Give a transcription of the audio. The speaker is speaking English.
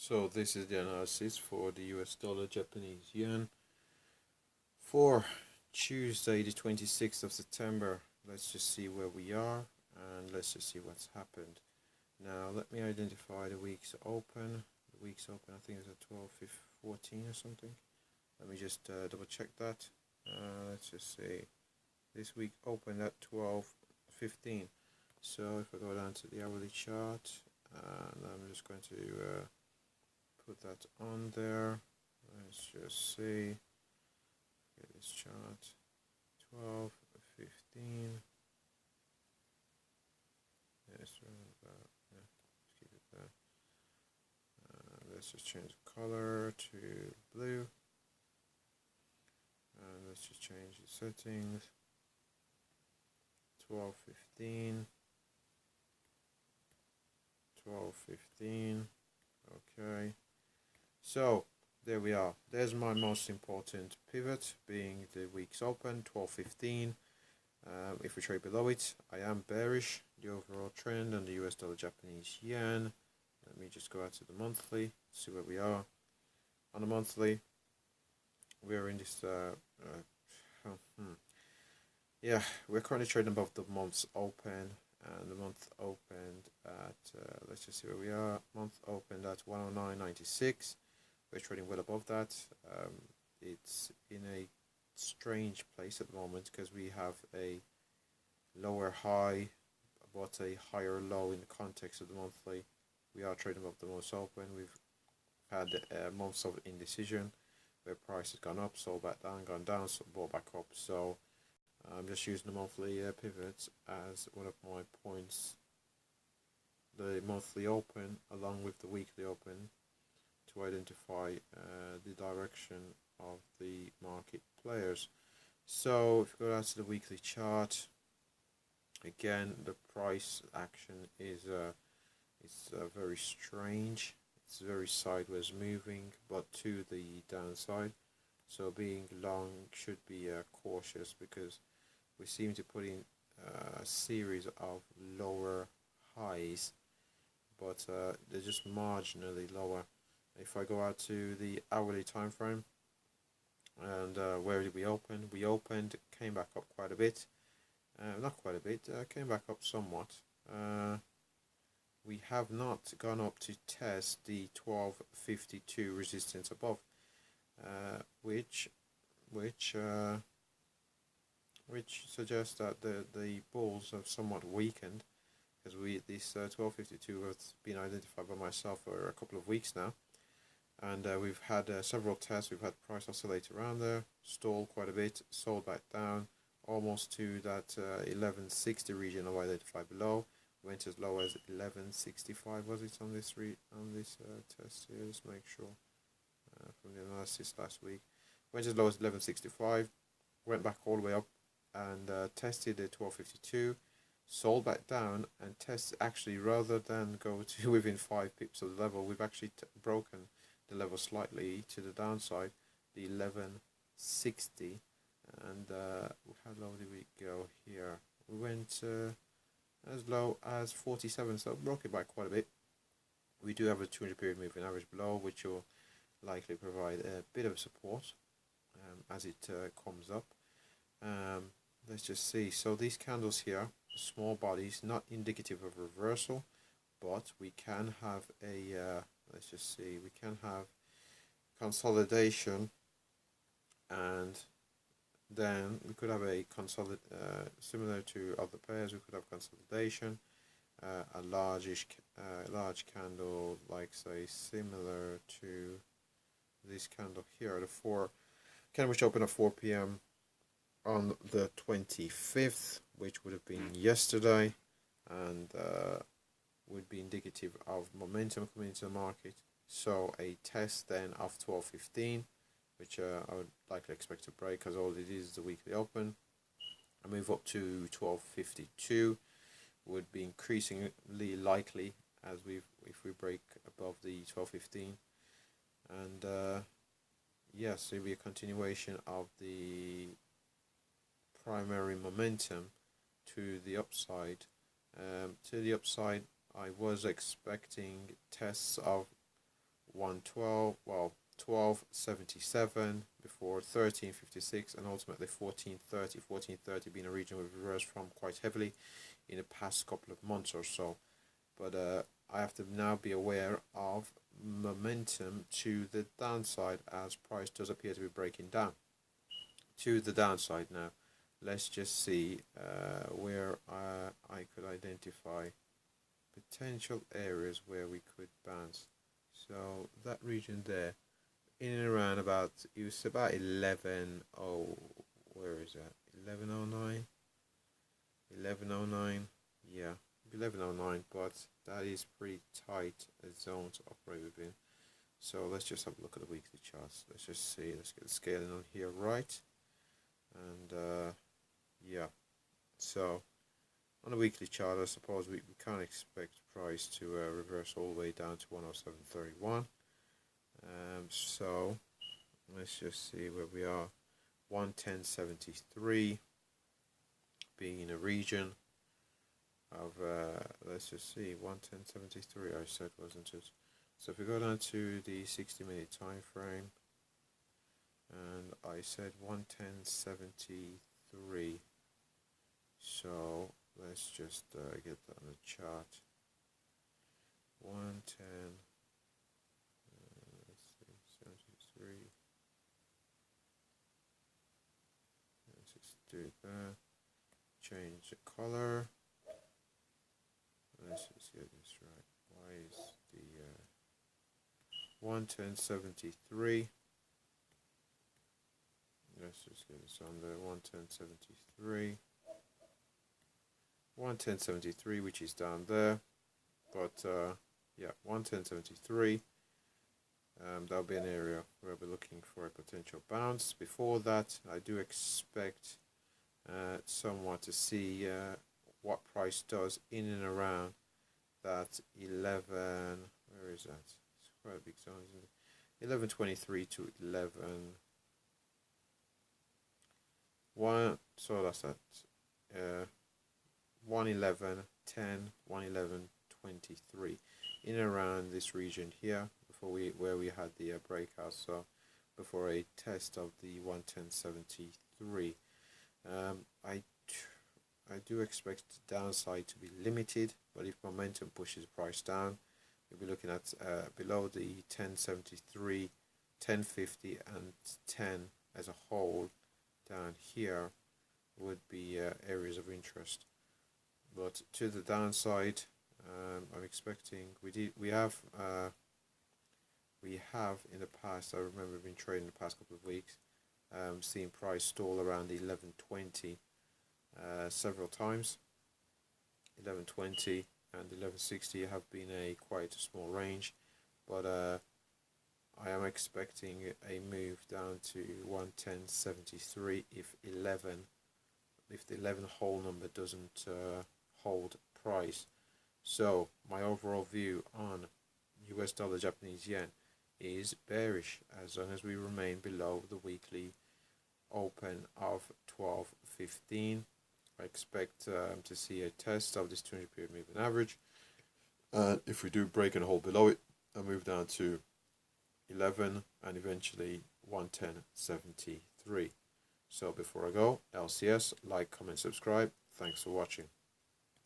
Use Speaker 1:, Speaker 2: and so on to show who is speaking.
Speaker 1: So this is the analysis for the US dollar Japanese yen for Tuesday the 26th of September. Let's just see where we are and let's just see what's happened. Now let me identify the week's open. The week's open I think is at 12:14 or something. Let me just double check that. Let's just say this week opened at 12:15. So if I go down to the hourly chart, and I'm just going to put that on there. Let's just see. Get this chart. 12:15. Yes, yeah, let's keep it there. Let's just change the color to blue. And let's just change the settings. 12:15. 12:15. Okay. So there we are. There's my most important pivot, being the week's open, 12:15. If we trade below it, I am bearish. The overall trend on the US dollar Japanese yen. Let me just go out to the monthly, see where we are. On the monthly, we are in this. Yeah, we're currently trading above the month's open, and the month opened at. Let's just see where we are. Month opened at 109.96. We're trading well above that. It's in a strange place at the moment because we have a lower high but a higher low in the context of the monthly. We are trading above the most open. We've had months of indecision where price has gone up, sold back down, gone down, so bought back up. So I'm just using the monthly pivots as one of my points. The monthly open along with the weekly open to identify the direction of the market players. So if we go down to the weekly chart, again the price action is very strange. It's very sideways moving, but to the downside. So being long should be cautious because we seem to put in a series of lower highs, but they're just marginally lower. If I go out to the hourly time frame, and where did we open? We opened, came back up quite a bit. Not quite a bit, came back up somewhat. We have not gone up to test the 1252 resistance above, which suggests that the bulls have somewhat weakened, because this 1252 has been identified by myself for a couple of weeks now, and we've had several tests. We've had price oscillate around there, stall quite a bit, sold back down almost to that 1160 region I identified below. Went as low as 1165 was it on this test here. Just make sure from the analysis last week. Went as low as 1165, went back all the way up and tested the 1252, sold back down and tested, actually rather than go to within 5 pips of the level, we've actually broken the level slightly to the downside, the 1160, and how low did we go here? We went as low as 47, so broke it back quite a bit. We do have a 200 period moving average below, which will likely provide a bit of support as it comes up. Let's just see. So these candles here, small bodies, not indicative of reversal, but we can have a let's just see, we can have consolidation, and then we could have a similar to other pairs. We could have consolidation, a large candle, like say similar to this candle here, the 4 candle which opened at 4 p.m. on the 25th, which would have been yesterday, and would be indicative of momentum coming into the market. So a test then of 12:15, which I would likely expect to break, because all it is the weekly open. A move up to 12:52 would be increasingly likely as if we break above the 12:15, and yes, it'll be a continuation of the primary momentum to the upside. I was expecting tests of 112, well, 1277 before 1356, and ultimately 1430. 1430 being a region we've reversed from quite heavily in the past couple of months or so. But I have to now be aware of momentum to the downside, as price does appear to be breaking down to the downside now. Let's just see where I could identify potential areas where we could bounce. So that region there, in and around about, it was about 11, oh, where is that, 1109, 1109, yeah, 1109, but that is pretty tight a zone to operate within. So let's just have a look at the weekly charts. Let's just see, let's get the scaling on here right. And yeah, so on a weekly chart, I suppose we can't expect price to reverse all the way down to 107.31. So let's just see where we are. 110.73 being in a region of let's just see, 110.73 I said, wasn't it? So if we go down to the 60-minute time frame, and I said 110.73, so let's just get that on the chart. 110, let's see, 73. Let's just do it there. Change the color. Let's just get this right. Why is the 110.73? Let's just get this on there. 110.73. 110.73, which is down there. But yeah, 110.73. That'll be an area where we'll be looking for a potential bounce. Before that, I do expect somewhat to see what price does in and around that 11. Where is that? It's quite a big zone, isn't it? 11.23 to 11. So that's that. 111.10, 111.23, in and around this region here before where we had the breakout. So before a test of the 110.73, I do expect the downside to be limited, but if momentum pushes price down, you'll be looking at below the 10.73, 10.50 and 10 as a whole down here would be areas of interest. But to the downside, I'm expecting we have in the past, I remember we've been trading the past couple of weeks, seeing price stall around the 11.20 several times. 11.20 and 11.60 have been quite a small range, but I am expecting a move down to 110.73 if the 11 whole number doesn't hold price. So my overall view on US dollar Japanese yen is bearish as long as we remain below the weekly open of 12.15. I expect to see a test of this 200 period moving average, and if we do break and hold below it, I'll move down to 11 and eventually 110.73. So before I go, LCS, like, comment, subscribe. Thanks for watching.